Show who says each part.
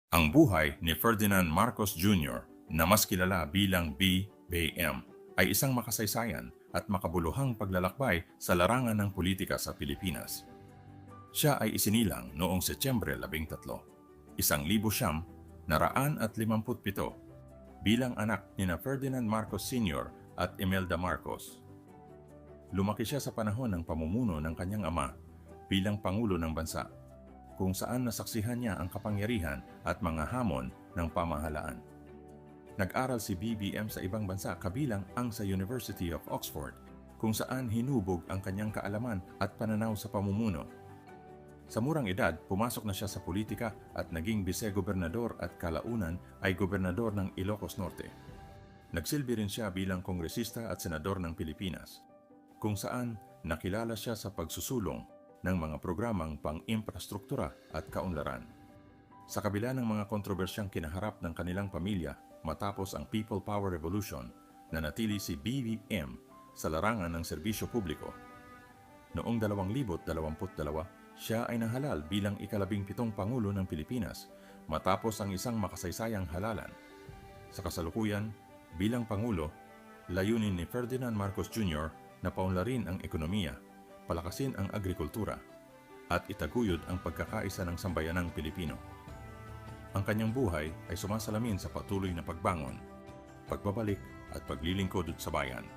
Speaker 1: Ang buhay ni Ferdinand Marcos Jr. na mas kilala bilang BBM ay isang makasaysayan at makabuluhang paglalakbay sa larangan ng politika sa Pilipinas. Siya ay isinilang noong Setyembre 13, 1957 bilang anak ni Ferdinand Marcos Sr. at Imelda Marcos. Lumaki siya sa panahon ng pamumuno ng kanyang ama bilang Pangulo ng Bansa, kung saan nasaksihan niya ang kapangyarihan at mga hamon ng pamahalaan. Nag-aral si BBM sa ibang bansa kabilang ang sa University of Oxford, kung saan hinubog ang kanyang kaalaman at pananaw sa pamumuno. Sa murang edad, pumasok na siya sa politika at naging bise-gobernador at kalaunan ay gobernador ng Ilocos Norte. Nagsilbi rin siya bilang kongresista at senador ng Pilipinas, kung saan nakilala siya sa pagsusulong ng mga programang pang-infrastruktura at kaunlaran. Sa kabila ng mga kontrobersyang kinaharap ng kanilang pamilya matapos ang People Power Revolution, nanatili si BBM sa larangan ng serbisyo publiko. Noong 2022, siya ay nahalal bilang ika-17 Pangulo ng Pilipinas matapos ang isang makasaysayang halalan. Sa kasalukuyan, bilang Pangulo, layunin ni Ferdinand Marcos Jr. na paunlarin ang ekonomiya, palakasin ang agrikultura, at itaguyod ang pagkakaisa ng sambayanang Pilipino. Ang kanyang buhay ay sumasalamin sa patuloy na pagbangon, pagbabalik at paglilingkod sa bayan.